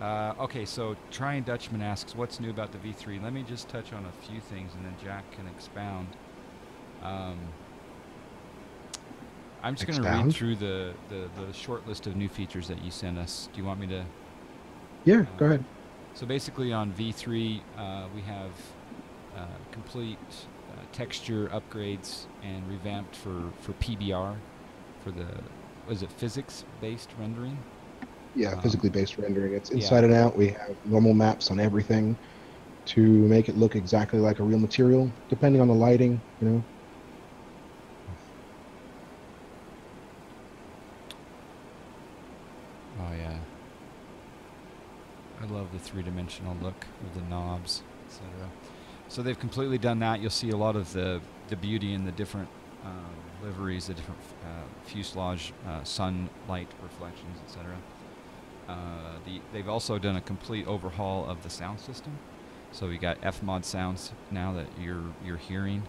Okay, so Trying Dutchman asks, what's new about the V3? Let me just touch on a few things, and then Jack can expound. Um, I'm just going to read Expound? through the short list of new features that you sent us. Do you want me to? Yeah, go Uh, ahead. so basically, on V3, we have complete texture upgrades and revamped for PBR, for the, was it physics-based rendering? Yeah, Um, physically based rendering. It's yeah, inside and out. We have normal maps on everything to make it look exactly like a real material, depending on the lighting, you know. oh yeah, I love the three-dimensional look of the knobs, etc. So they've completely done that. You'll see a lot of the beauty in the different liveries, the different fuselage, sunlight reflections, etc. They've also done a complete overhaul of the sound system. So we got F mod sounds now that you're hearing,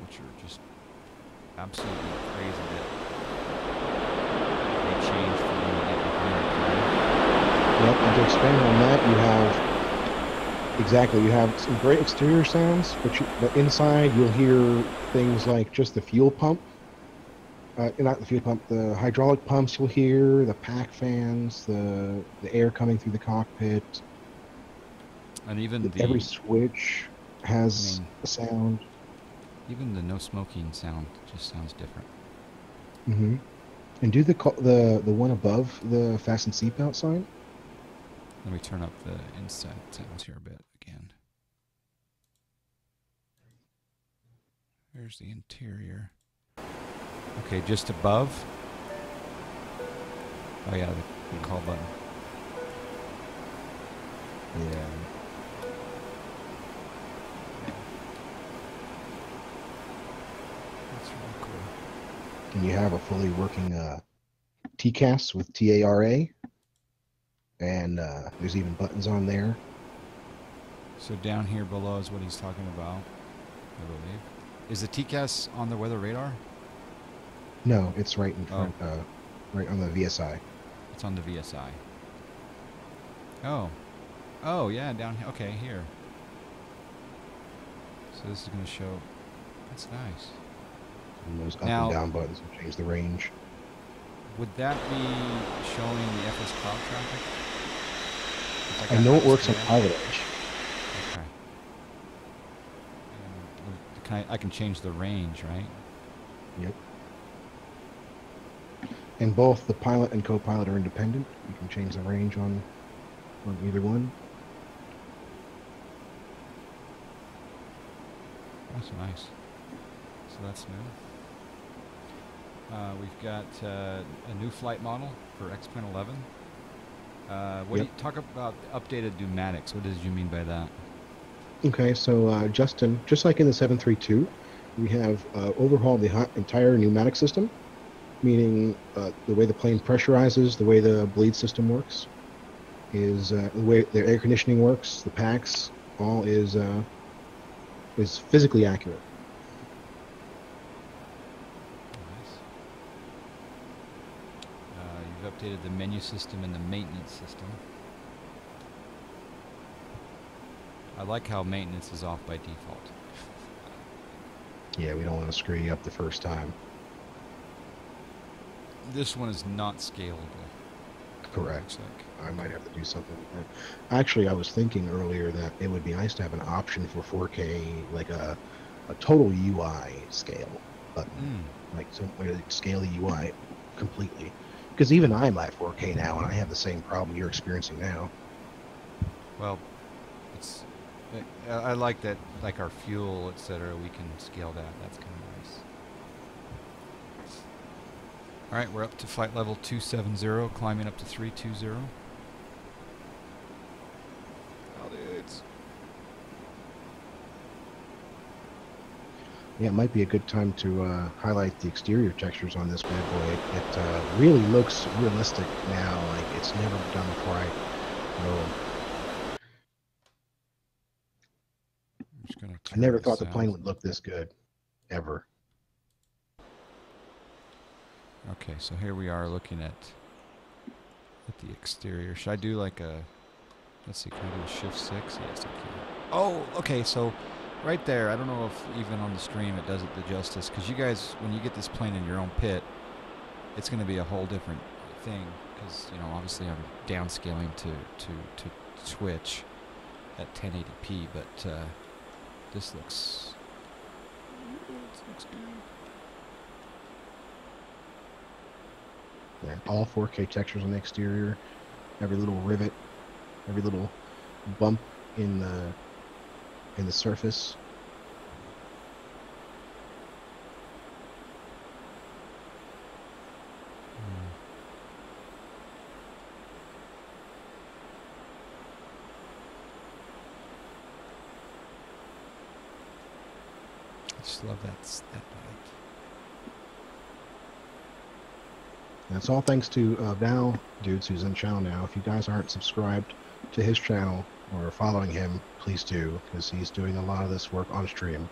which are just absolutely crazy that they changed from when you get behind the Yep, and to expand on that, you have exactly you have some great exterior sounds, but inside you'll hear things like just the fuel pump, not the fuel pump, the hydraulic pumps. You'll hear the pack fans, the air coming through the cockpit. and even Every the, switch I has mean, a sound. even the no smoking sound just sounds different. Hmm. And do the one above the fasten seatbelt sign? Let me turn up the inside sounds here a bit again. There's the interior. Okay, just above. Oh yeah, the call button. Yeah. That's really cool. And you have a fully working TCAS with TARA, and there's even buttons on there. So down here below is what he's talking about, I believe. Is the TCAS on the weather radar? No, it's right in Oh, front, right on the VSI. it's on the VSI. Oh, oh yeah, down here. Okay, here. So this is going to show. That's nice. And those up and Now, down buttons will change the range. would that be showing the FS cloud traffic? If I I got know it nice works on command. Pilot Edge. Okay. I can change the range, right? Yep. And both the pilot and co-pilot are independent. You can change the range on either one. That's nice. So that's new. We've got a new flight model for X-Plane 11. What do Yep. you talk about? Updated pneumatics. What did you mean by that? Okay, so Justin, just like in the 732, we have overhauled the entire pneumatic system, meaning the way the plane pressurizes, the way the bleed system works, is the way the air conditioning works, the packs, all is physically accurate. Nice. You've updated the menu system and the maintenance system. I like how maintenance is off by default. Yeah, we don't want to screw you up the first time. This one is not scalable. It Correct. looks like. I might Okay. have to do something with that. Actually, I was thinking earlier that it would be nice to have an option for 4K, like a total UI scale button, Mm. like some way to scale the UI completely. Because even I'm at 4K now, and I have the same problem you're experiencing now. Well, it's. I like that, like our fuel, etc. We can scale that. That's kind of nice. All right, we're up to flight level 270, climbing up to 320. Altitudes. Yeah, it might be a good time to highlight the exterior textures on this bad boy. It really looks realistic now, like it's never been done before. I'm just gonna I turn never the thought the plane sounds. would look this good, ever. Okay, so here we are looking at at the exterior. Should I do like a, let's see, can I do a shift 6? Yes, I can. Oh, okay, so right there, I don't know if even on the stream it does it the justice, because you guys, when you get this plane in your own pit, it's going to be a whole different thing, because, you know, obviously I'm downscaling to Twitch at 1080p, but this looks good. Yeah, all 4K textures on the exterior. Every little rivet, every little bump in the surface. I just love that light. And it's all thanks to Val Dudes, who's in the channel now. If you guys aren't subscribed to his channel or following him, please do, because he's doing a lot of this work on stream.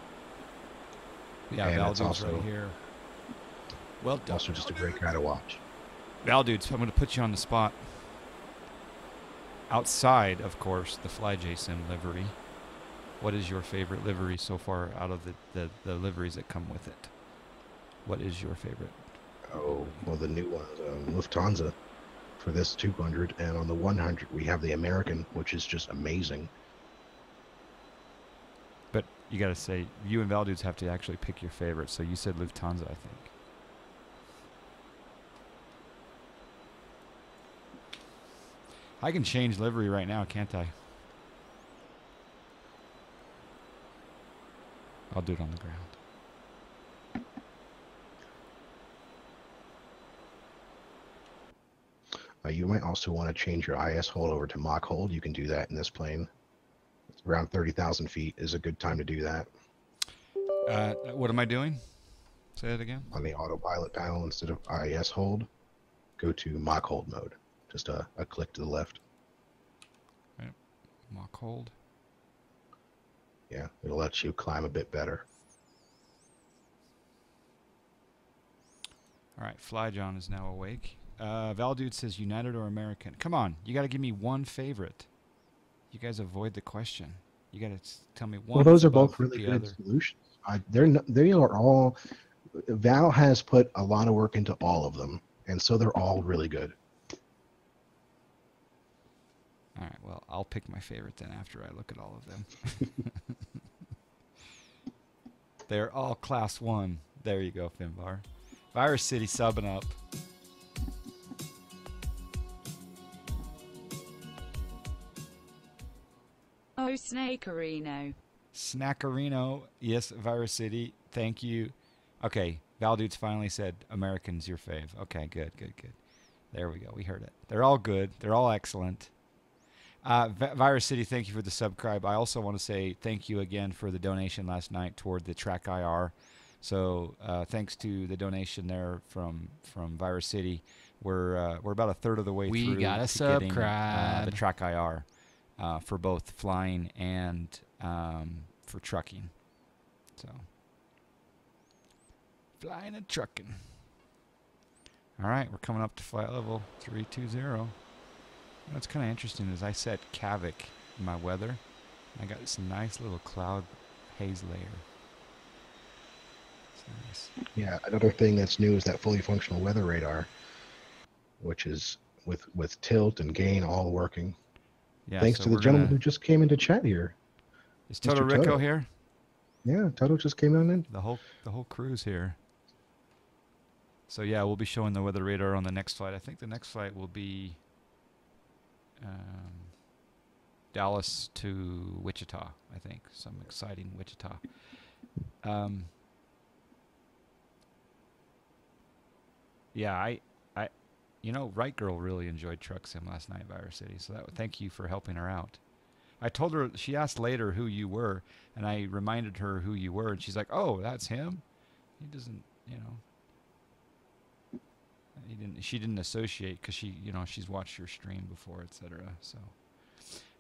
Yeah, Val Dudes right here. Well done. Also just a great guy to watch. Val Dudes, I'm going to put you on the spot. Outside, of course, the FlyJSim livery, what is your favorite livery so far out of the liveries that come with it? What is your favorite? Oh, well, the new ones, Lufthansa for this 200, and on the 100 we have the American, which is just amazing. But you got to say, you and Val Dudes have to actually pick your favorite. So you said Lufthansa, I think. I can change livery right now, can't I? I'll do it on the ground. You might also want to change your IS hold over to Mach hold. You can do that in this plane. It's around 30,000 feet is a good time to do that. What am I doing? Say it again. On the autopilot panel, instead of IS hold, go to Mach hold mode. Just a click to the left. Right. Mach hold. Yeah, it'll let you climb a bit better. All right, Fly John is now awake. Val Dude says United or American. Come on, you got to give me one favorite. You guys avoid the question. You got to tell me one. Well, those are both really good solutions. They are all. Val has put a lot of work into all of them, and so they're all really good. All right, well, I'll pick my favorite then after I look at all of them. They're all class 1. There you go, Finbar. Virus City subbing up. Oh, Snakerino. Snackerino. Yes, Virus City. Thank you. Okay, Val Dudes finally said American's your fave. Okay, good. There we go. We heard it. They're all good. They're all excellent. Virus City, thank you for the subscribe. I also want to say thank you again for the donation last night toward the Track IR. So thanks to the donation there from Virus City, we're about a third of the way through. We got a subscribe. The Track IR for both flying and for trucking. So flying and trucking. All right, we're coming up to flight level 320. What's kind of interesting is I set Kavik in my weather. I got this nice little cloud haze layer. It's nice. Yeah, another thing that's new is that fully functional weather radar, which is with tilt and gain all working. Yeah, thanks so to the gentleman who just came into chat here. Is Toto Rico here? Yeah, Toto just came on in. The whole crew's here. So yeah, we'll be showing the weather radar on the next flight. I think the next flight will be Dallas to Wichita. I think some exciting Wichita. Yeah, I Right Girl really enjoyed Truck Sim last night, Virus City. So thank you for helping her out. I told her, she asked later who you were, and I reminded her who you were, and she's like, "Oh, that's him. He doesn't, she didn't associate because she's watched your stream before, etc." So,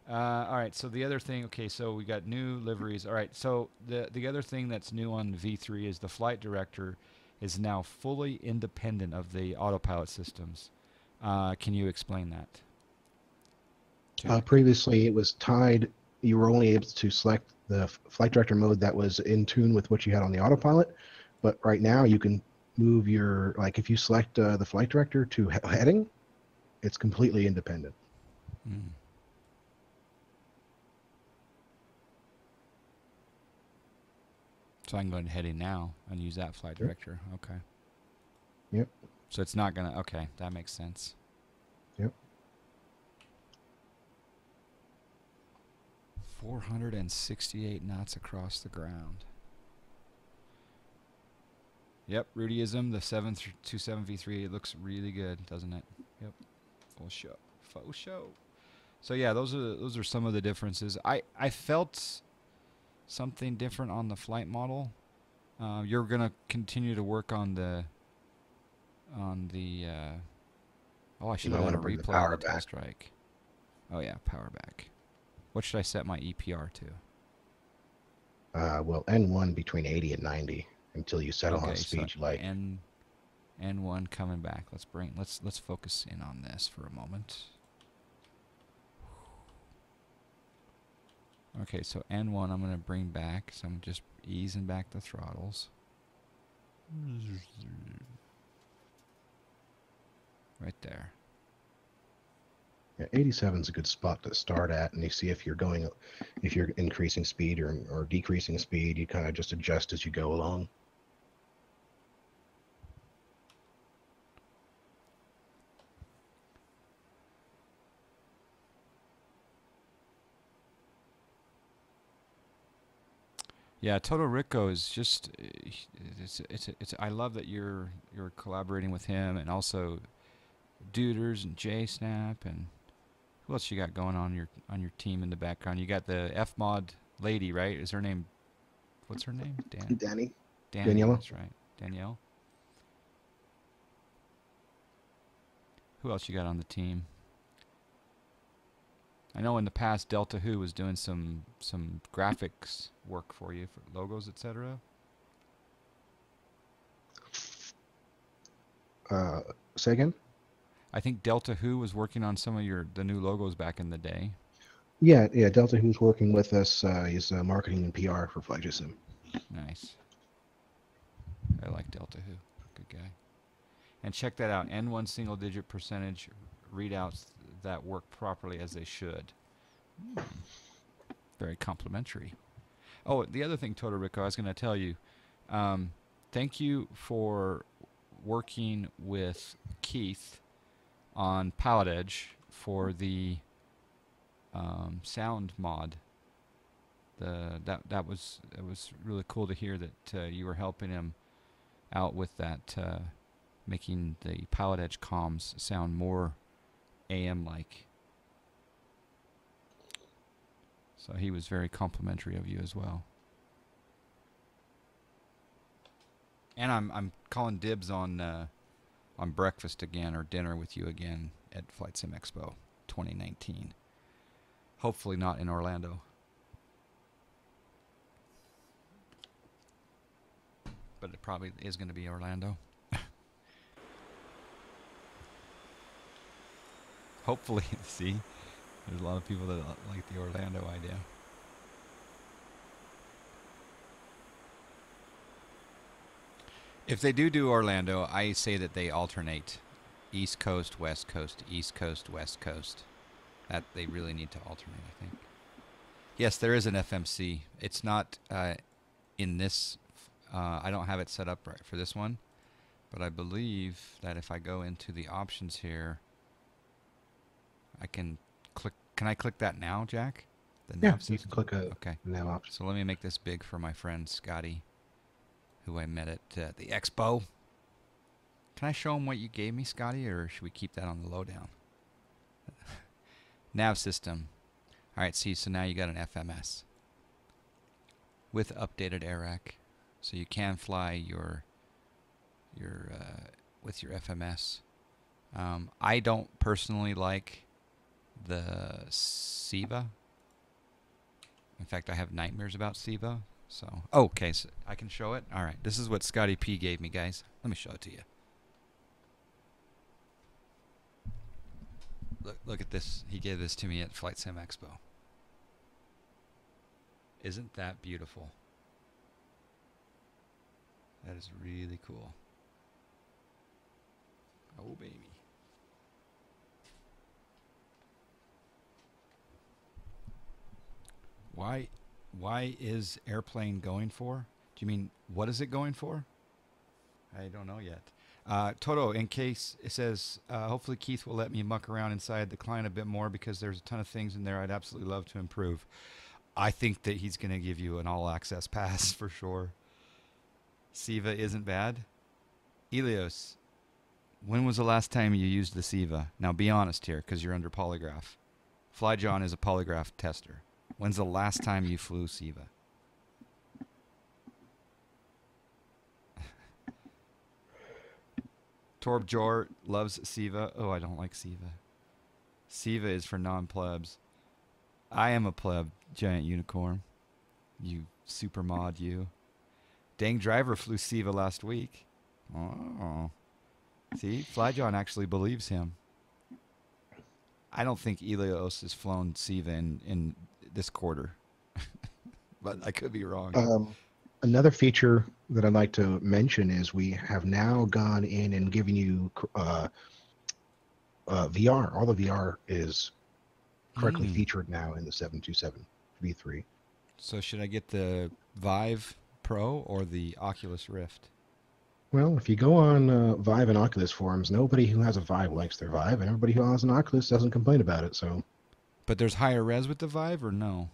all right. So the other thing, okay, so we got new liveries. All right. So the other thing that's new on V3 is the flight director is now fully independent of the autopilot systems. Can you explain that? Previously, it was tied. You were only able to select the flight director mode that was in tune with what you had on the autopilot. But right now, you can move your, like if you select the flight director to heading, it's completely independent. Mm. So I can go ahead and head in now and use that flight director. Yep. Okay. Yep. So it's not going to... Okay, that makes sense. Yep. 468 knots across the ground. Yep, Rudyism, the 727 V3, it looks really good, doesn't it? Yep. Full show. Faux show. So yeah, those are some of the differences. I felt something different on the flight model. You're gonna continue to work on the oh, I should have done a replay on the tail strike. Oh yeah, power back. What should I set my EPR to? Well, N1 between 80 and 90 until you settle on speed you like. N1 coming back. Let's focus in on this for a moment. Okay, so N1 I'm going to bring back, so I'm just easing back the throttles. Right there. Yeah, 87 is a good spot to start at, and you see if you're increasing speed or decreasing speed, you kind of just adjust as you go along. Yeah, Toto Rico is just I love that you're collaborating with him, and also Duders and JSnap, and who else you got going on your team in the background? You got the FMod lady, right? Is her name? What's her name? Danny. Danielle. That's right, Danielle. Who else you got on the team? I know in the past Delta Who was doing some graphics work for you for logos, etc. Say again? I think Delta Who was working on some of the new logos back in the day. Yeah. Delta Who's working with us. He's marketing and PR for FlyJSim. Nice. I like Delta Who. Good guy. And check that out. N1 single-digit percentage readouts that work properly as they should. Very complimentary. Oh, the other thing, Toto Rico, I was going to tell you, thank you for working with Keith on Pallet Edge for the sound mod. It was really cool to hear that you were helping him out with that, making the Pallet Edge comms sound more AM-like. So he was very complimentary of you as well. And I'm calling dibs on breakfast again, or dinner with you again at FlyJSim Expo 2019. Hopefully not in Orlando. But it probably is going to be Orlando. Hopefully, see, there's a lot of people that like the Orlando idea. If they do Orlando, I say that they alternate East Coast, West Coast, East Coast, West Coast. That they really need to alternate, I think. Yes, there is an FMC. It's not in this. I don't have it set up right for this one, but I believe that if I go into the options here, I can click. Can I click that now, Jack? Yeah, you can click a now option. So let me make this big for my friend Scotty, who I met at the expo. Can I show him what you gave me, Scotty, or should we keep that on the lowdown? Nav system. All right, see, so now you got an FMS with updated AIRAC, so you can fly your with your FMS. I don't personally like the SIVA. In fact, I have nightmares about SIVA. So, okay, so I can show it. All right, this is what Scotty P gave me, guys. Let me show it to you. Look at this. He gave this to me at FlyJSim Expo. Isn't that beautiful? That is really cool. Oh, baby. Why is airplane going for? Do you mean what is it going for? I don't know yet. Toto, in case it says, hopefully Keith will let me muck around inside the client a bit more because there's a ton of things in there I'd absolutely love to improve. I think that he's going to give you an all-access pass for sure. Siva isn't bad. Elios, when was the last time you used the Siva? Now be honest here because you're under polygraph. FlyJohn is a polygraph tester. When's the last time you flew Siva? Torb Jor loves Siva. Oh, I don't like Siva. Siva is for non-plebs. I am a pleb, giant unicorn. You super mod, you. Dang Driver flew Siva last week. Oh. See, FlyJohn actually believes him. I don't think Elios has flown Siva in this quarter. But I could be wrong. Another feature that I'd like to mention is we have now gone in and given you VR. All the VR is correctly featured now in the 727 V3. So should I get the Vive Pro or the Oculus Rift? Well, if you go on Vive and Oculus forums, nobody who has a Vive likes their Vive, and everybody who has an Oculus doesn't complain about it. So, but there's higher res with the Vive, or no?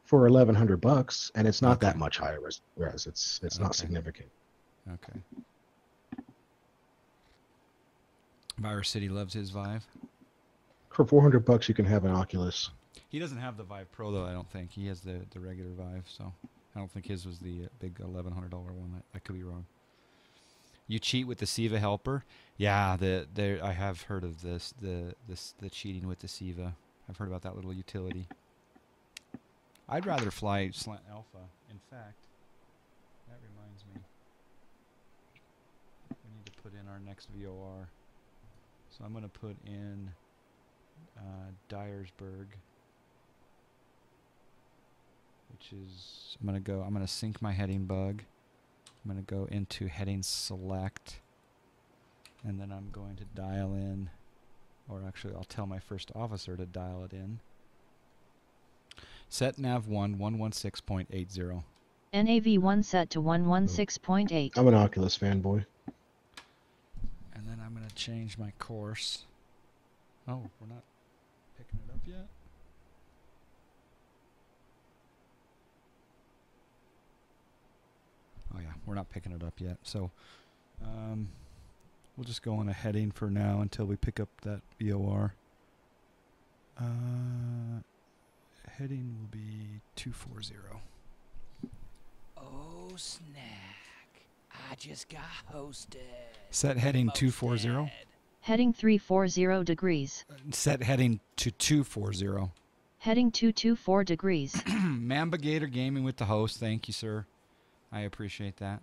For $1,100, and it's not that much higher res. It's not significant. Okay. Virus City loves his Vive. For $400, you can have an Oculus. He doesn't have the Vive Pro though. I don't think he has the regular Vive, so I don't think his was the big $1,100 one. I could be wrong. You cheat with the Siva helper? Yeah, I have heard of this. The cheating with the Siva. I've heard about that little utility. I'd rather fly Slant Alpha. In fact, that reminds me. We need to put in our next VOR. So I'm going to put in Dyersburg, which is, I'm going to sync my heading bug. I'm going to go into heading select, and then I'm going to dial in, or actually I'll tell my first officer to dial it in. Set nav 116.80. NAV1 set to 116.8. I'm an Oculus fanboy. And then I'm going to change my course. Oh, we're not picking it up yet? Oh yeah, we're not picking it up yet. So we'll just go on a heading for now until we pick up that VOR. Heading will be 240. Oh, snack. I just got hosted. Set heading 240. Heading 340 degrees. Set heading to 240. Heading 224 degrees. Mamba Gator Gaming with the host. Thank you, sir. I appreciate that.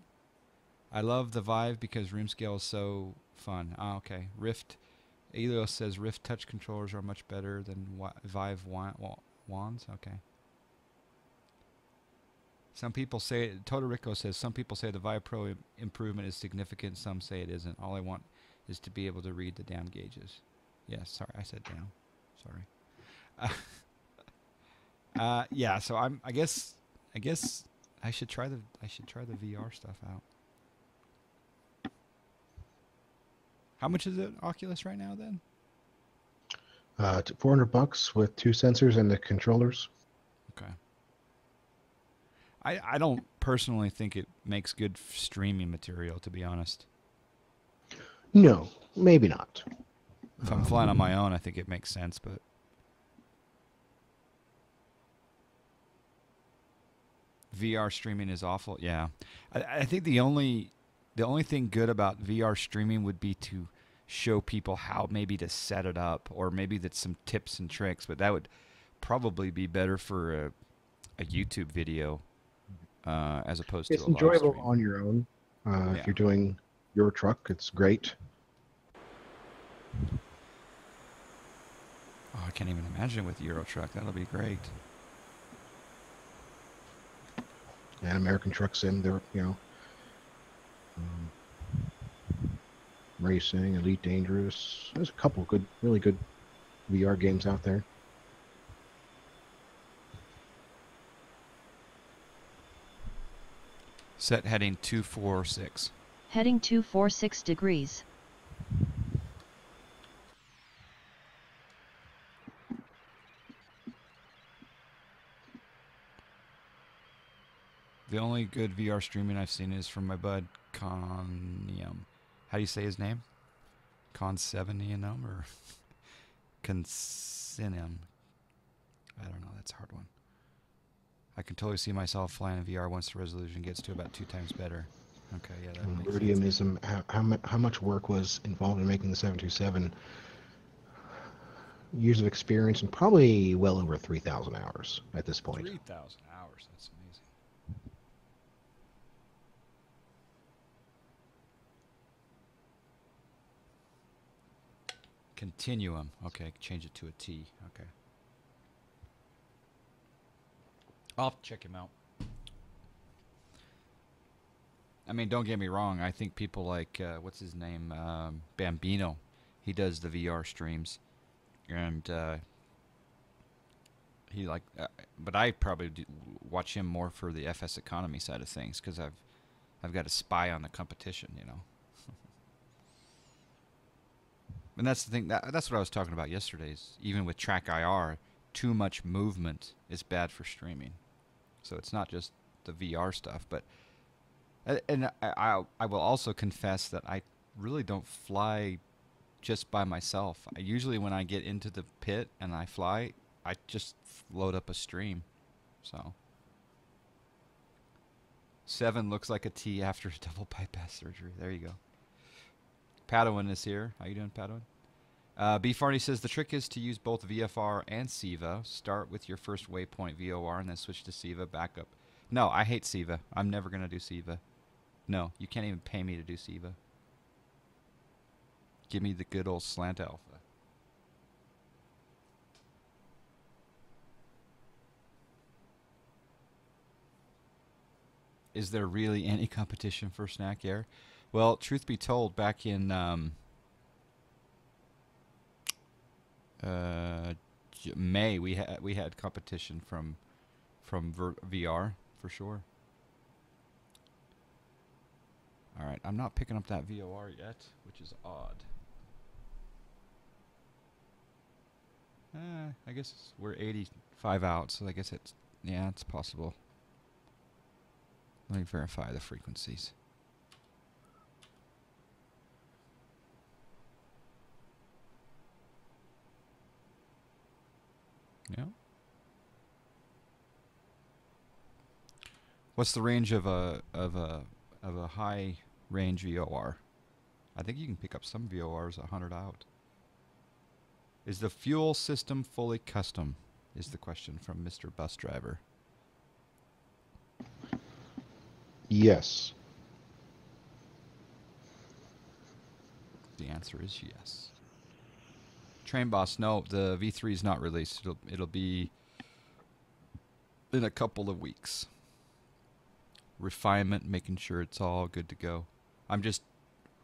I love the Vive because room scale is so fun. Ah, okay. Rift. Elios says Rift touch controllers are much better than Vive wands. Okay. Some people say, Todorico says, some people say the Vive Pro improvement is significant. Some say it isn't. All I want is to be able to read the down gauges. Yes, sorry, I said down. Sorry. Yeah, so I guess I should try the VR stuff out. How much is it Oculus right now then? $400 with 2 sensors and the controllers. Okay. I don't personally think it makes good streaming material, to be honest. No, maybe not. If I'm flying on my own, I think it makes sense, but VR streaming is awful. Yeah, I think the only thing good about VR streaming would be to show people how maybe to set it up, or maybe that's some tips and tricks. But that would probably be better for a YouTube video as opposed to a live stream. It's enjoyable on your own. If you're doing your truck, it's great. Oh, I can't even imagine with Euro Truck. That'll be great. And American Truck Sim, they're, um, Racing, Elite Dangerous. There's a couple good, really good VR games out there. Set heading 246. Heading 246 degrees. The only good VR streaming I've seen is from my bud Conium. How do you say his name? Consevenium or Consinium? I don't know. That's a hard one. I can totally see myself flying in VR once the resolution gets to about 2 times better. Okay, yeah, that makes sense. Iridiumism, how much work was involved in making the 727? Years of experience and probably well over 3,000 hours at this point. 3,000 hours. That's amazing. Continuum. Okay, change it to a T. Okay. I'll check him out. I mean, don't get me wrong. I think people like, what's his name? Bambino. He does the VR streams. And he like, but I probably watch him more for the FS economy side of things because I've got to spy on the competition, you know. And that's the thing. That's what I was talking about yesterday. Is even with Track IR, too much movement is bad for streaming. So it's not just the VR stuff, but and I will also confess that I really don't fly just by myself. Usually when I get into the pit and I fly, I just load up a stream. So 7 looks like a T after a double bypass surgery. There you go. Padawan is here. How you doing, Padawan? B. Farney says the trick is to use both VFR and SIVA. Start with your first waypoint VOR and then switch to SIVA backup. No, I hate SIVA. I'm never going to do SIVA. No, you can't even pay me to do SIVA. Give me the good old slant alpha. Is there really any competition for Snack Air? Well, truth be told, back in May, we had competition from VR for sure. All right, I'm not picking up that VOR yet, which is odd. I guess we're 85 out, so I guess it's possible. Let me verify the frequencies. Yeah. What's the range of a high range VOR? I think you can pick up some VORs 100 out. Is the fuel system fully custom? Is the question from Mr. Bus Driver. Yes. The answer is yes. Train Boss, no, the V3 is not released. It'll be in a couple of weeks. Refinement, making sure it's all good to go. I'm just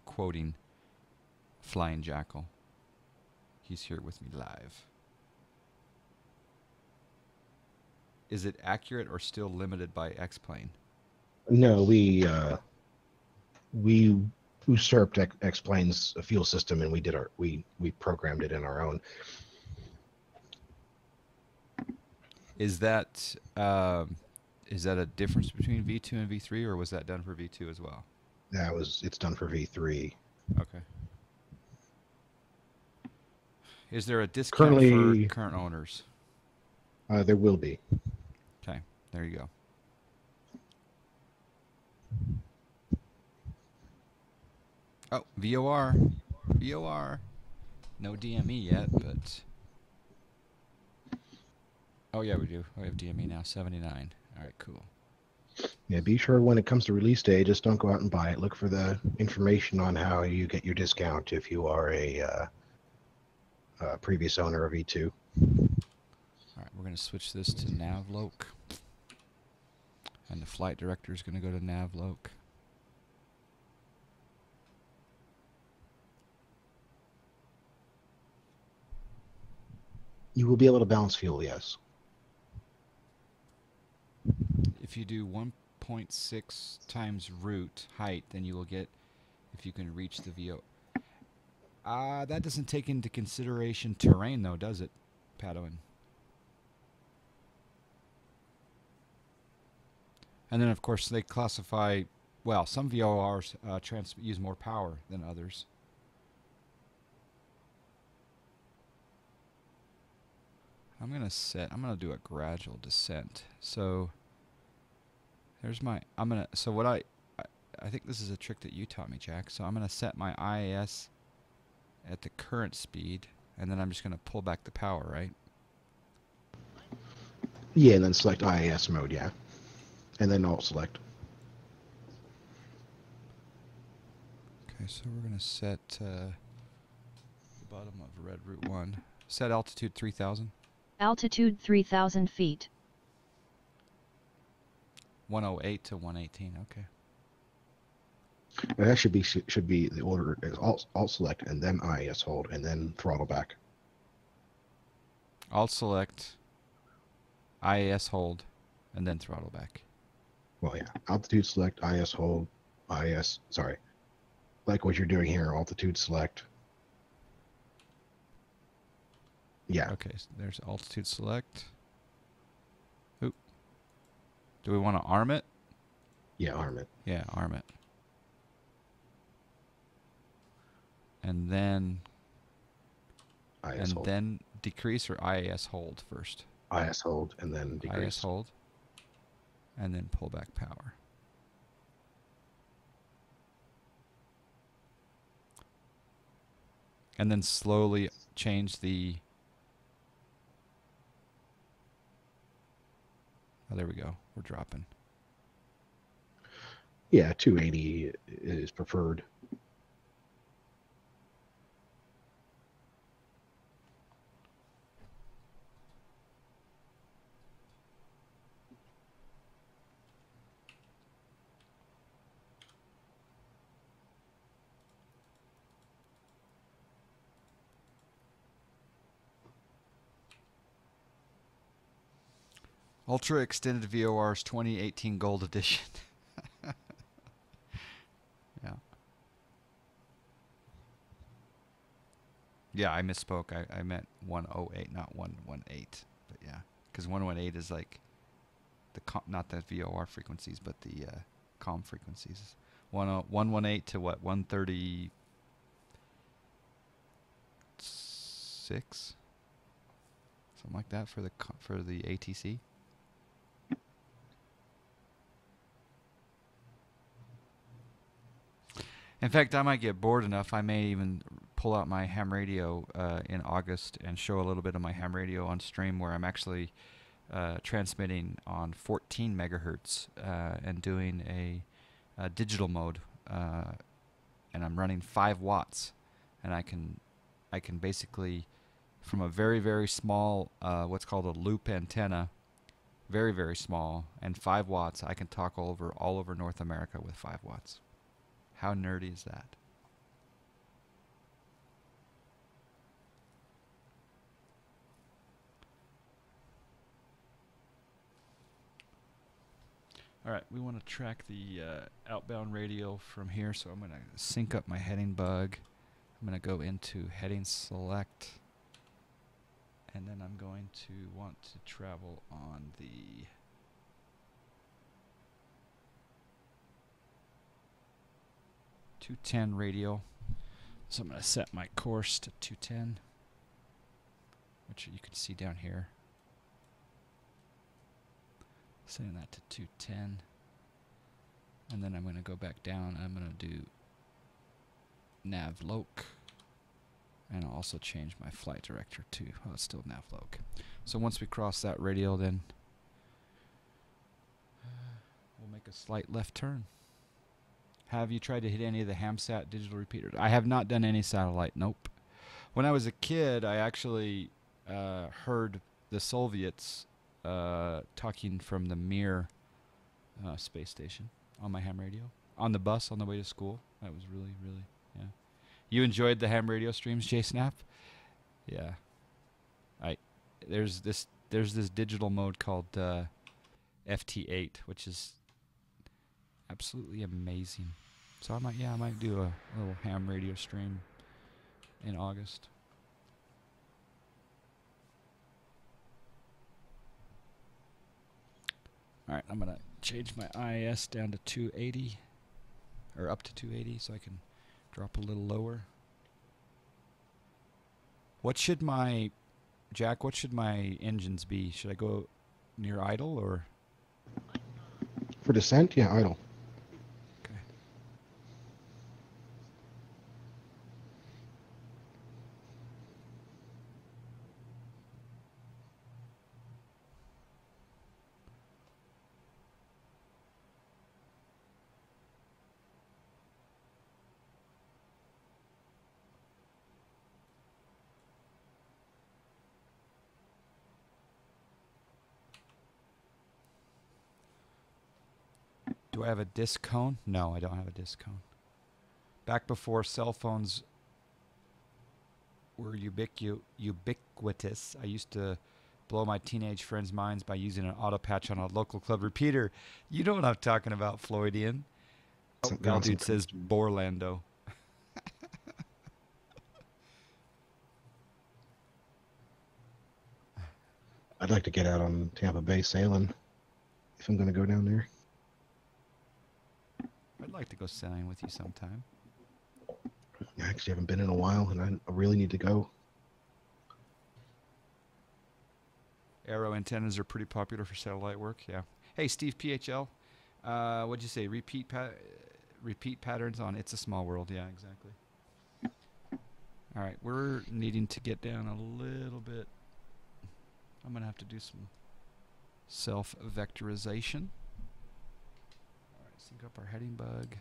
quoting Flying Jackal. He's here with me live. Is it accurate or still limited by X-Plane? No, we usurped X-Plane's fuel system and we programmed it in our own. Is that a difference between V2 and V3, or was that done for V2 as well? It's done for V3. Okay. Is there a discount for current owners? There will be. Okay, there you go. Oh, VOR. No DME yet, but... Oh, yeah, we do. We have DME now, 79. All right, cool. Yeah, be sure when it comes to release day, just don't go out and buy it. Look for the information on how you get your discount if you are a previous owner of E2. All right, we're going to switch this to navloc. And the flight director is going to go to navloc. You will be able to balance fuel, yes. If you do 1.6 times root height, then you will get, if you can reach the VO. That doesn't take into consideration terrain, though, does it, Padawan? And then, of course, they classify, well, some VORs use more power than others. I'm going to do a gradual descent. So, there's my, so what I think this is a trick that you taught me, Jack. So I'm going to set my IAS at the current speed, and then I'm just going to pull back the power, right? Yeah, and then select IAS mode, yeah. And then alt select. Okay, so we're going to set the bottom of red route 1. Set altitude 3,000. Altitude 3,000 feet. 108 to 118, okay. That should be the order is alt select and then IAS hold and then throttle back. Alt select, IAS hold, and then throttle back. Well, yeah, altitude select, IAS hold, IAS, sorry. Like what you're doing here, altitude select. Yeah. Okay, so there's altitude select. Oop. Do we want to arm it? Yeah, arm it. Yeah, arm it. And then IAS hold. then decrease or IAS hold first. IAS hold and then decrease. IAS hold. And then pull back power. And then slowly change the... Oh, there we go. We're dropping. Yeah, 280 is preferred. Ultra Extended VOR's 2018 Gold Edition. Yeah. Yeah, I misspoke. I meant 108, not 118. But yeah, because 118 is like the not the VOR frequencies, but the COM frequencies. 118 to what? 136, something like that for the ATC. In fact, I might get bored enough, I may even pull out my ham radio in August and show a little bit of my ham radio on stream where I'm actually transmitting on 14 megahertz and doing a digital mode, and I'm running 5 watts, and I can basically, from a very, very small, what's called a loop antenna, very, very small, and 5 watts, I can talk all over North America with 5 watts. How nerdy is that? All right, we want to track the outbound radio from here, so I'm going to sync up my heading bug. I'm going to go into heading select, and then I'm going to want to travel on the .210 radio. So I'm going to set my course to 210, which you can see down here. Setting that to 210. And then I'm going to go back down. I'm going to do navloc. And I'll also change my flight director to, oh, it's still navloc. So once we cross that radio, then we'll make a slight left turn. Have you tried to hit any of the Hamsat digital repeaters? I have not done any satellite. Nope. When I was a kid, I actually heard the Soviets talking from the Mir space station on my ham radio on the bus on the way to school. That was really, really, yeah. You enjoyed the ham radio streams, JSnap? Yeah. There's this digital mode called FT8, which is absolutely amazing. So I might do a little ham radio stream in August. All right, I'm gonna change my IIS down to 280, or up to 280, so I can drop a little lower. What should my engines be? Should I go near idle or? For descent, yeah, idle. Okay. Do I have a disc cone? No, I don't have a disc cone. Back before cell phones were ubiquitous, I used to blow my teenage friends' minds by using an auto patch on a local club repeater. You know what I'm talking about, Floydian. Oh, Gal Dude says Borlando. I'd like to get out on Tampa Bay sailing if I'm going to go down there. I'd like to go sailing with you sometime. I actually haven't been in a while, and I really need to go. Aero antennas are pretty popular for satellite work. Yeah. Hey, Steve PHL. What'd you say? Repeat patterns on It's a Small World. Yeah, exactly. All right, we're needing to get down a little bit. I'm gonna have to do some self-vectorization. All right, sync up our heading bug.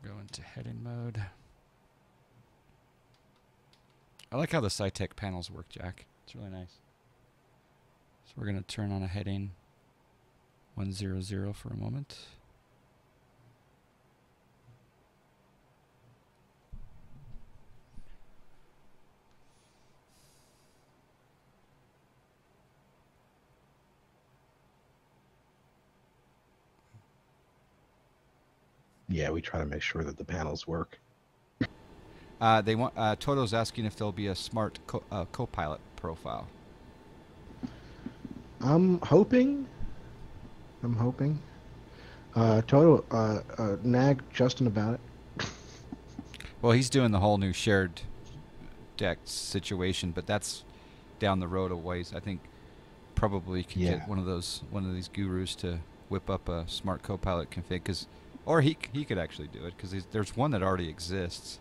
We'll go into heading mode. I like how the SciTech panels work, Jack. It's really nice. So we're going to turn on a heading 100 for a moment. Yeah, we try to make sure that the panels work. They want Toto's asking if there'll be a smart co-pilot profile. I'm hoping. Toto, nag Justin about it. Well, he's doing the whole new shared deck situation, but that's down the road a ways. I think probably can get one of these gurus to whip up a smart co-pilot config, or he could actually do it because there's one that already exists.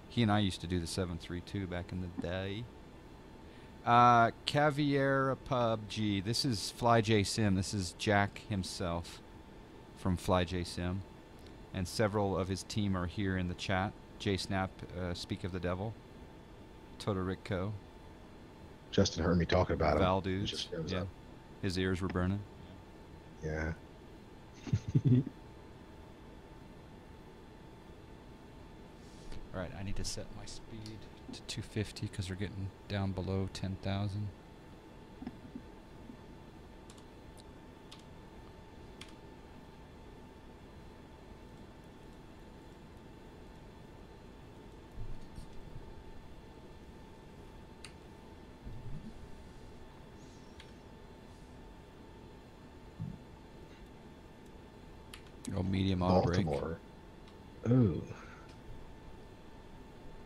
He and I used to do the 732 back in the day. Caviar PUBG. This is FlyJSim. This is Jack himself from FlyJSim. And several of his team are here in the chat. JSnap, Speak of the Devil. Todorico. Justin heard me talking about him. Valdudes. Yeah. His ears were burning. Yeah. All right, I need to set my speed to 250 because we're getting down below 10,000. Oh, medium auto brake. Baltimore. Oh.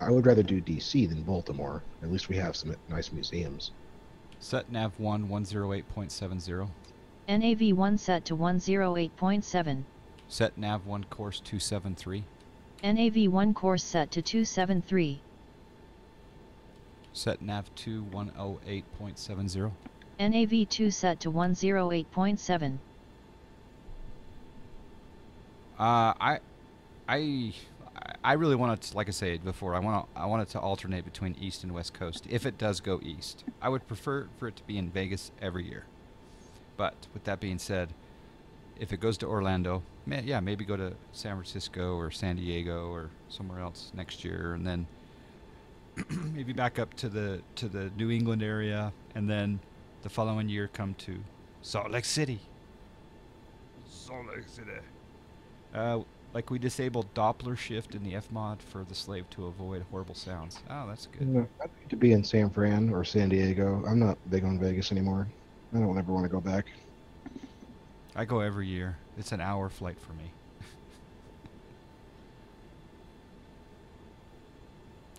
I would rather do DC than Baltimore. At least we have some nice museums. Set nav 1 108.70. NAV1 set to 108.7. Set nav 1 course 273. NAV1 course set to 273. Set nav 2 108.70. NAV2 set to 108.7. I really want it, like I said before, I want it to alternate between East and West Coast. If it does go East, I would prefer for it to be in Vegas every year. But with that being said, if it goes to Orlando, yeah, maybe go to San Francisco or San Diego or somewhere else next year, and then maybe back up to the New England area, and then the following year come to Salt Lake City. Salt Lake City. Like we disabled Doppler shift in the F mod for the slave to avoid horrible sounds. Oh, that's good. No, I'd like to be in San Fran or San Diego. I'm not big on Vegas anymore. I don't ever want to go back. I go every year. It's an hour flight for me.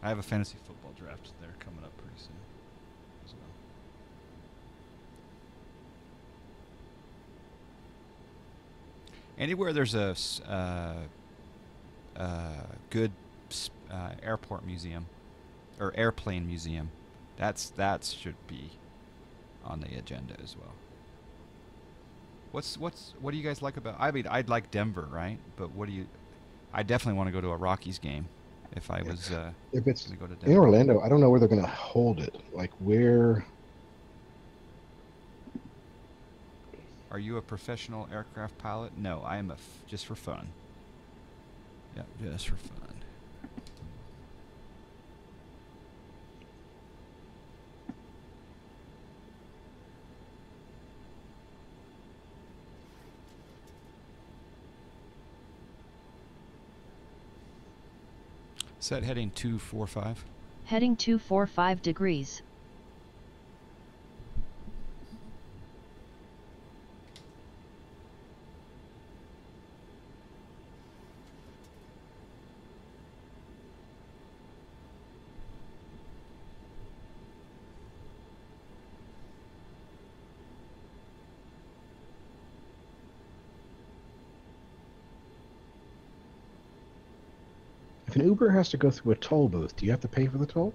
I have a fantasy football draft there coming up pretty soon as well. Anywhere there's a good airport museum or airplane museum, that should be on the agenda as well. What do you guys like about? I mean, I'd like Denver, right? But what do you? I definitely want to go to a Rockies game if I was. If it's gonna go to in Denver. Orlando, I don't know where they're going to hold it. Like where? Are you a professional aircraft pilot? No, I am just for fun. Yeah, just for fun. Set heading 245. Heading 245 degrees. If an Uber has to go through a toll booth, do you have to pay for the toll?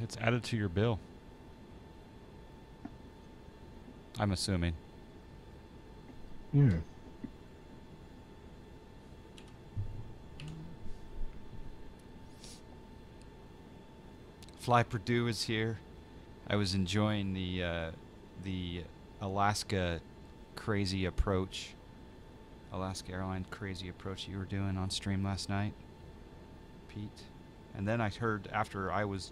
It's added to your bill. I'm assuming. Yeah. Fly Purdue is here. I was enjoying the Alaska crazy approach. Alaska Airlines crazy approach you were doing on stream last night, Pete. And then I heard after I was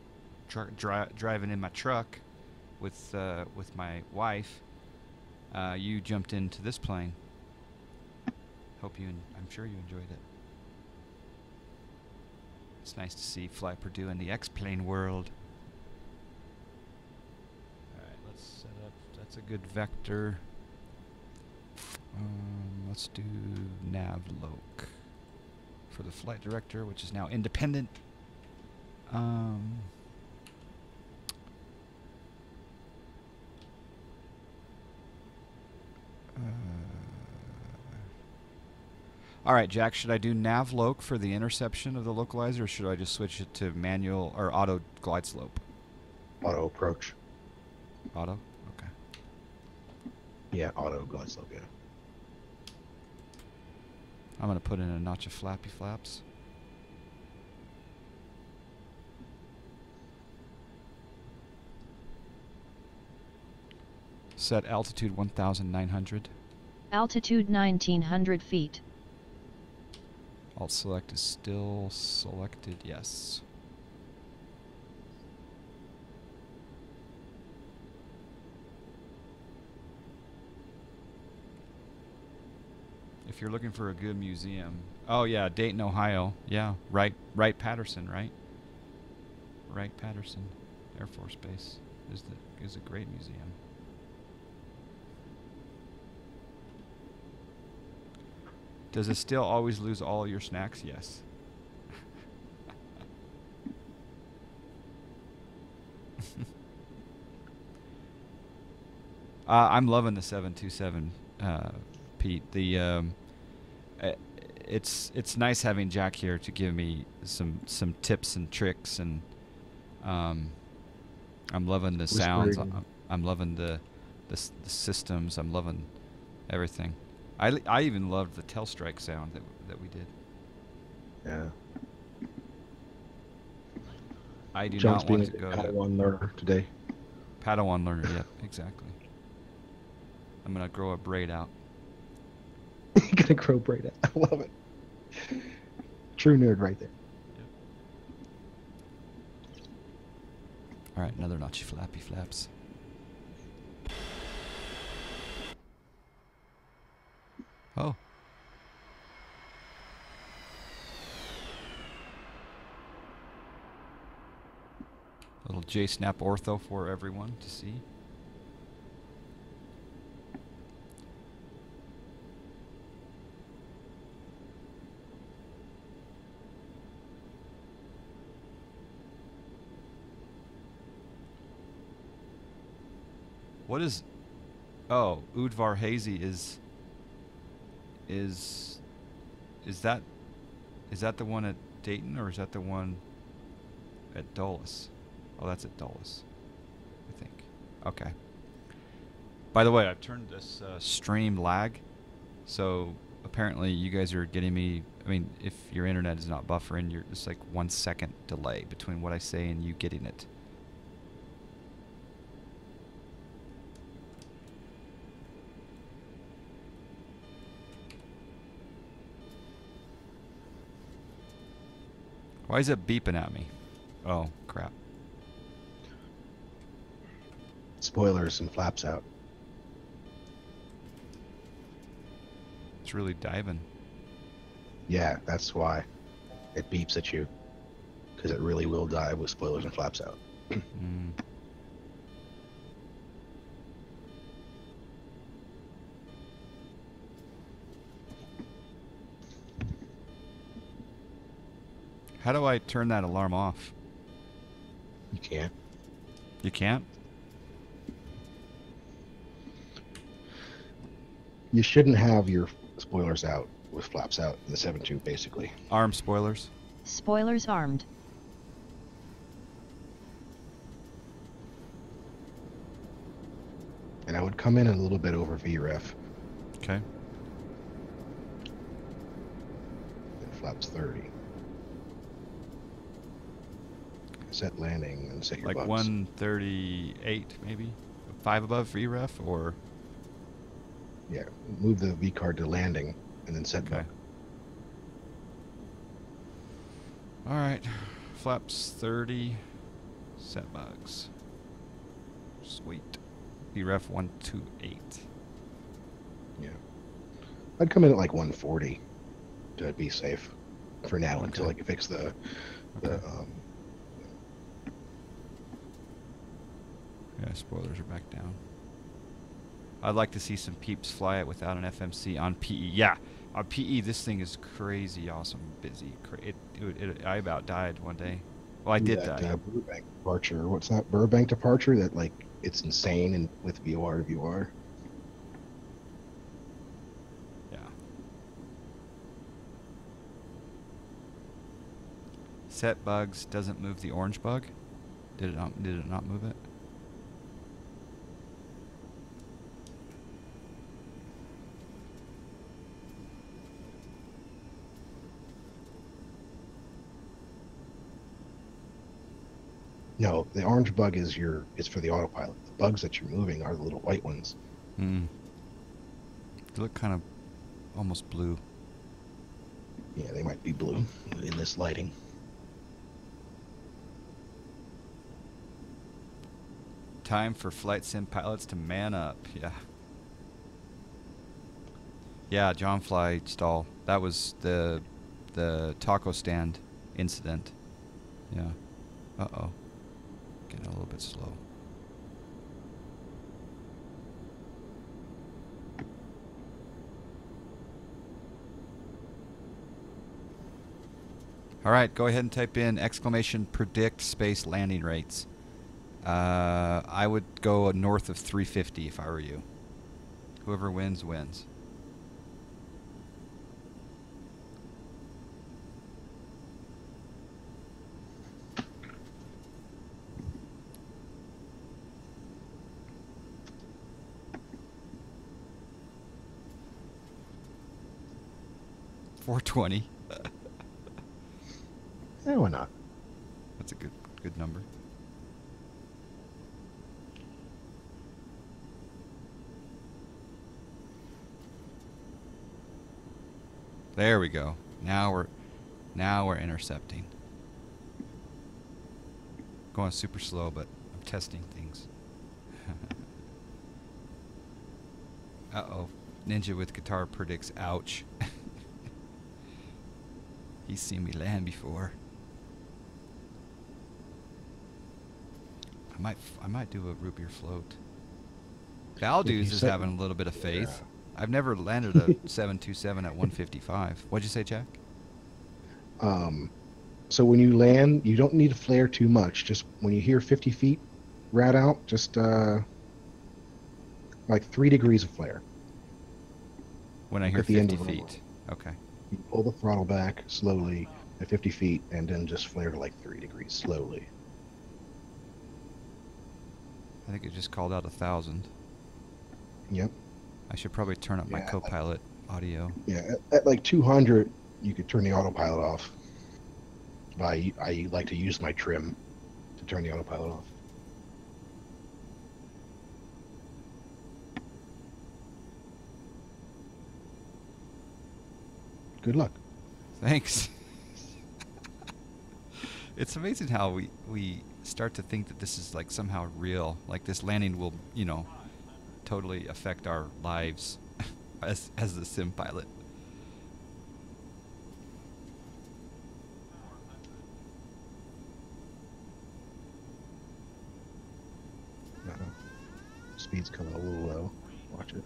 driving in my truck with my wife, you jumped into this plane. I'm sure you enjoyed it. It's nice to see Fly Purdue in the X-plane world. All right, let's set up. That's a good vector. Let's do navloc for the flight director, which is now independent. All right, Jack, should I do navloc for the interception of the localizer, or should I just switch it to manual or auto glide slope? Auto approach. Auto? Okay. Yeah, auto glide slope, yeah. I'm going to put in a notch of flappy flaps. Set altitude 1,900. Altitude 1900 feet. Alt select is still selected, yes. If you're looking for a good museum, oh yeah, Dayton, Ohio, yeah, Wright Patterson, right? Wright Patterson Air Force Base is a great museum. Does it still always lose all your snacks? Yes. I'm loving the 727, Pete. It's nice having Jack here to give me some tips and tricks, and I'm loving the sounds. I'm loving the systems. I'm loving everything. I even loved the tail strike sound that we did. Yeah. I do John's not being want a to good go to Padawan learner today. Padawan learner. Yep, exactly. I'm gonna grow a braid out. Gonna grow braid out. I love it. True nerd right there. All right, another notchy flappy flaps. Oh. Little J-snap ortho for everyone to see. What is... Oh, Udvar Hazy is that the one at Dayton, or is that the one at Dulles? Oh, that's at Dulles, I think. Okay. By the way, I've turned this stream lag, so apparently you guys are getting me... I mean, if your internet is not buffering, it's like 1 second delay between what I say and you getting it. Why is it beeping at me? Oh, crap. Spoilers and flaps out. It's really diving. Yeah, that's why it beeps at you. Because it really will dive with spoilers and flaps out. Mm. How do I turn that alarm off? You can't. You can't? You shouldn't have your spoilers out with flaps out in the 7.2, basically. Arm spoilers? Spoilers armed. And I would come in a little bit over VREF. Okay. And flaps 30. Set landing and set your Like bugs. 138, maybe? 5 above VREF, or... Yeah, move the V card to landing and then set Okay. bug. Alright. Flaps 30. Set bugs. Sweet. VREF 128. Yeah. I'd come in at like 140 to be safe for now until I can fix the Yeah, spoilers are back down. I'd like to see some peeps fly it without an FMC on PE. Yeah, on PE this thing is crazy awesome busy. I about died one day. Well, I did die. Burbank departure. What's that? Burbank departure that like it's insane and with VOR to VOR. Yeah. Set bugs doesn't move the orange bug. Did it not? Did it not move it? No, the orange bug is it's for the autopilot. The bugs that you're moving are the little white ones. Hmm. They look kind of almost blue. Yeah, they might be blue in this lighting. Time for flight sim pilots to man up. Yeah. Yeah, John Fly stall. That was the taco stand incident. Yeah. Uh-oh. Getting a little bit slow. All right, go ahead and type in exclamation predict space landing rates. I would go north of 350 if I were you. Whoever wins, wins. 420. Yeah, why not? That's a good number. There we go. Now we're intercepting. Going super slow, but I'm testing things. Uh-oh. Ninja with guitar predicts ouch. He's seen me land before. I might do a root beer float. Valdez is having a little bit of faith. Yeah. I've never landed a 727 at 155. What'd you say, Jack? So when you land, you don't need to flare too much. Just when you hear 50 feet rat out, just like 3 degrees of flare. When I hear At the end 50 of the feet. Okay. You pull the throttle back slowly at 50 feet and then just flare to like 3 degrees slowly. I think it just called out 1,000. Yep. I should probably turn up my co-pilot audio. Yeah, at like 200, you could turn the autopilot off. I like to use my trim to turn the autopilot off. Good luck. Thanks. It's amazing how we start to think that this is like somehow real. Like this landing will, you know, totally affect our lives as the sim pilot. Speed's coming a little low. Watch it.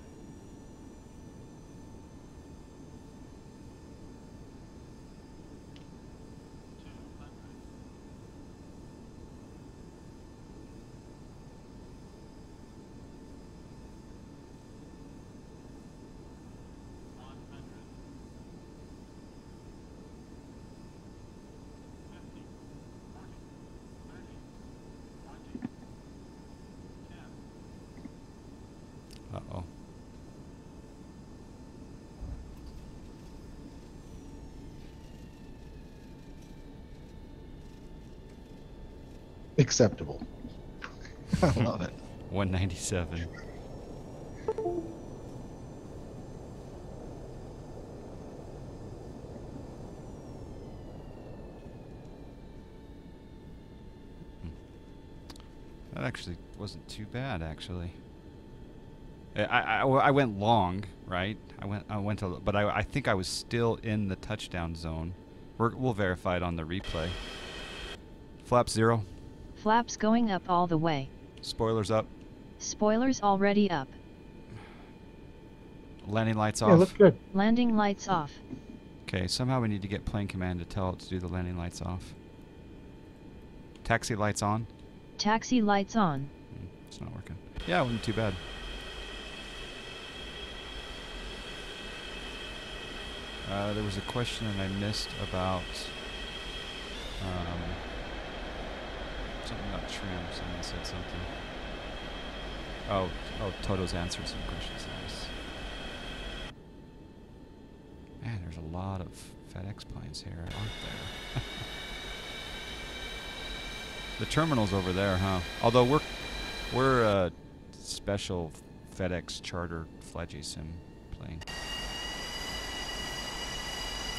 Uh-oh. Acceptable. I love it. 197. That actually wasn't too bad, actually. I went long, right? I went to, but I think I was still in the touchdown zone. We'll verify it on the replay. Flap 0. Flaps going up all the way. Spoilers up. Spoilers already up. Landing lights Yeah, off. looks good. Landing lights off. Okay, somehow we need to get plane command to tell it to do the landing lights off. Taxi lights on. Taxi lights on. It's not working. Yeah, it wasn't too bad. There was a question that I missed about something about trim. Someone said something. Oh, Toto's answered some questions. Nice. Man, there's a lot of FedEx planes here, aren't there? The terminal's over there, huh? Although we're a special FedEx charter FlyJSim plane.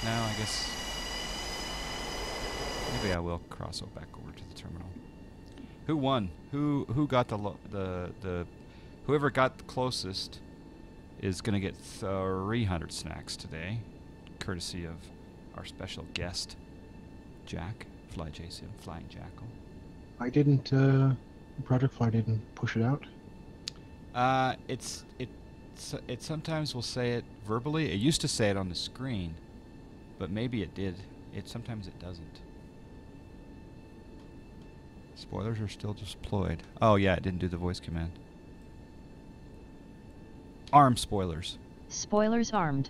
Now I guess maybe I will cross back over to the terminal. Who won? Who got the whoever got the closest is gonna get 300 snacks today, courtesy of our special guest, Jack, FlyJSim, Flying Jackal. I didn't. Project Fly didn't push it out. It sometimes will say it verbally. It used to say it on the screen, but maybe it did. Sometimes it doesn't. Spoilers are still deployed. Oh yeah, it didn't do the voice command. Arm spoilers. Spoilers armed.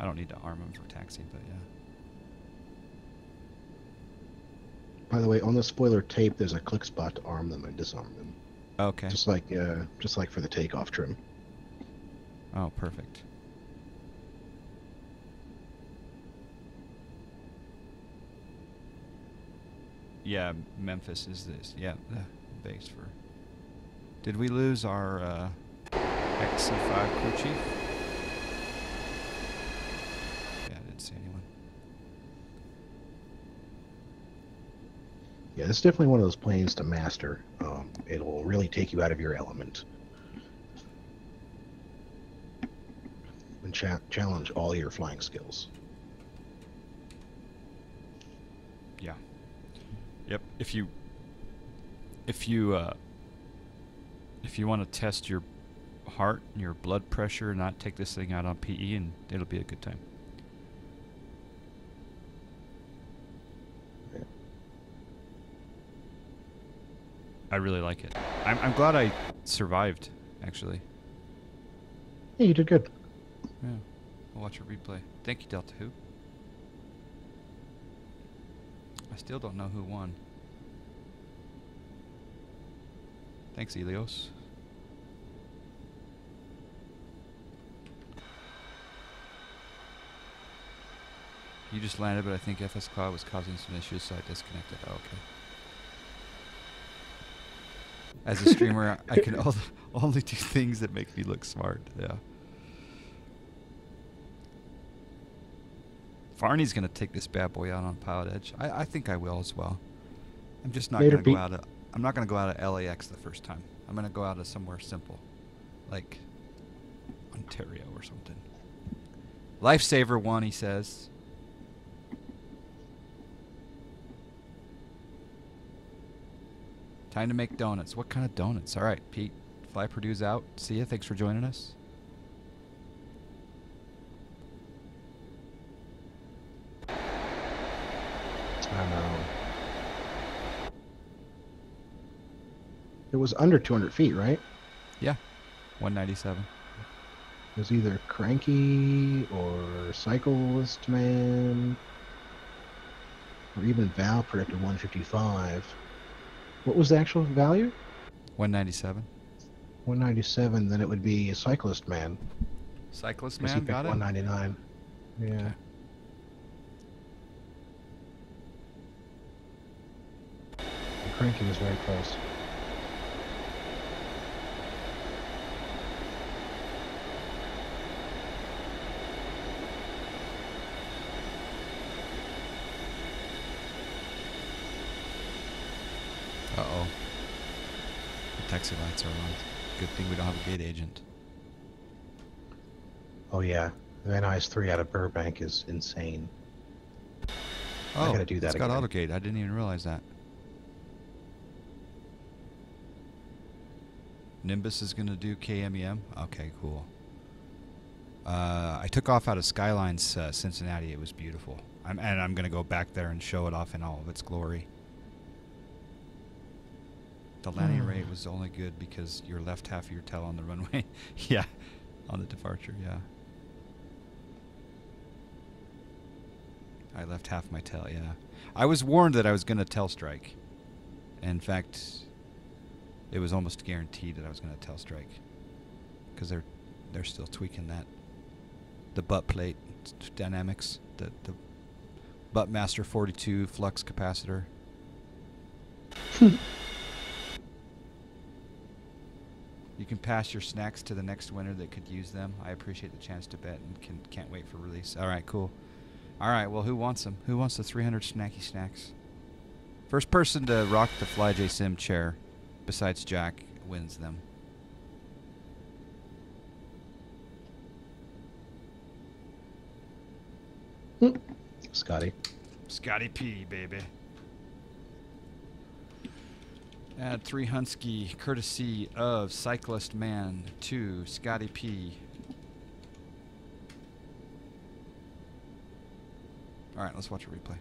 I don't need to arm them for taxi, but yeah. By the way, on the spoiler tape, there's a click spot to arm them and disarm them. Okay. Just like for the takeoff trim. Oh, perfect. Yeah, Memphis is this. Yeah, the base for. Did we lose our XC5 crew chief? Yeah, I didn't see anyone. Yeah, it's definitely one of those planes to master. It'll really take you out of your element and challenge all your flying skills. Yeah. Yep. If you want to test your heart, your blood pressure, not take this thing out on PE, and it'll be a good time. Yeah. I really like it. I'm glad I survived, actually. Yeah, you did good. Yeah. I'll watch a replay. Thank you, Delta Who. I still don't know who won. Thanks, Elios. You just landed, but I think FS Cloud was causing some issues, so I disconnected. Oh, okay. As a streamer, I can only do things that make me look smart. Yeah. Farney's gonna take this bad boy out on Pilot Edge. I think I will as well. I'm just not gonna go out of. I'm not gonna go out of LAX the first time. I'm gonna go out of somewhere simple, like Ontario or something. Lifesaver one, he says. Time to make donuts. What kind of donuts? All right, Pete. Fly Purdue's out. See ya. Thanks for joining us. I know. It was under 200 feet, right? Yeah, 197. It was either Cranky or Cyclist Man, or even Val predicted 155. What was the actual value? 197. 197. Then it would be Cyclist Man. Cyclist 'cause Man he got picked it. 199. Yeah. Okay. And Cranky was very close. Uh-oh. The taxi lights are on. Good thing we don't have a gate agent. Oh yeah, Van Nuys 3 out of Burbank is insane. Oh, I gotta do that it's got again. autogate. I didn't even realize that. Nimbus is going to do KMEM. Okay, cool. I took off out of Skylines, Cincinnati. It was beautiful. And I'm going to go back there and show it off in all of its glory. The landing rate was only good because you're left half of your tail on the runway. Yeah, on the departure, yeah. I left half my tail, yeah. I was warned that I was going to tail strike. In fact, it was almost guaranteed that I was going to tail strike. Because they're still tweaking that. The butt plate dynamics. The Buttmaster 42 flux capacitor. You can pass your snacks to the next winner that could use them. I appreciate the chance to bet and can't wait for release. All right, cool. All right, well, who wants them? Who wants the 300 snacky snacks? First person to rock the FlyJSim chair, besides Jack, wins them. Scotty. Scotty P, baby. Add 3 Hunsky, courtesy of Cyclist Man to Scotty P. All right, let's watch a replay.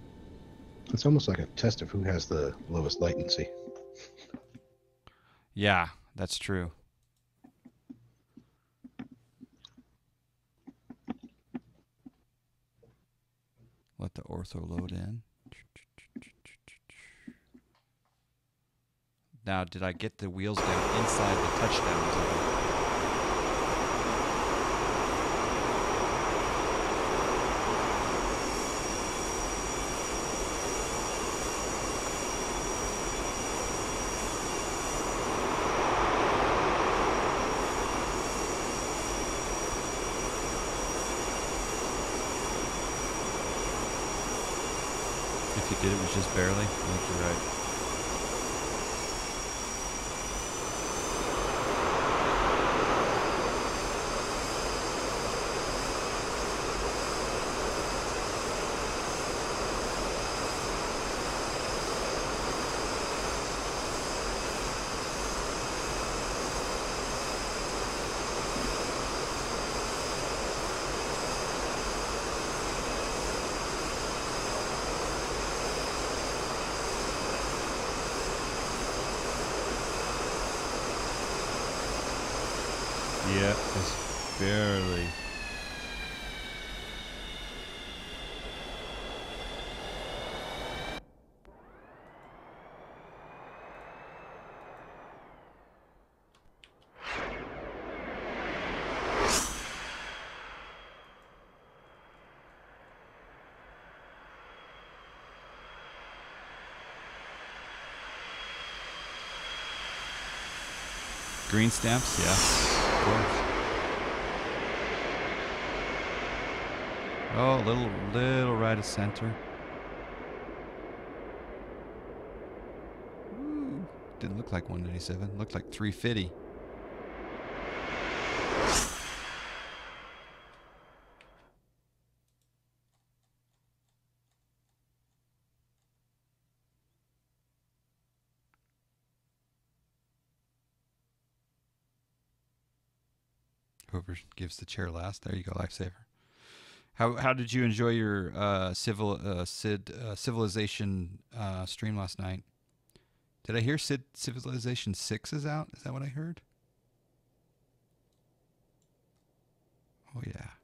It's almost like a test of who has the lowest latency. Yeah, that's true. Let the ortho load in. Now, did I get the wheels down inside the touchdown zone? if you did it was just barely. I think you're right. Yeah, just barely. Green stamps, yeah, of course. Oh, little right of center. Ooh, didn't look like 197. Looked like 350. Whoever gives the chair last. There you go, lifesaver. How did you enjoy your Civilization stream last night? Did I hear Civilization 6 is out? Is that what I heard? Oh yeah.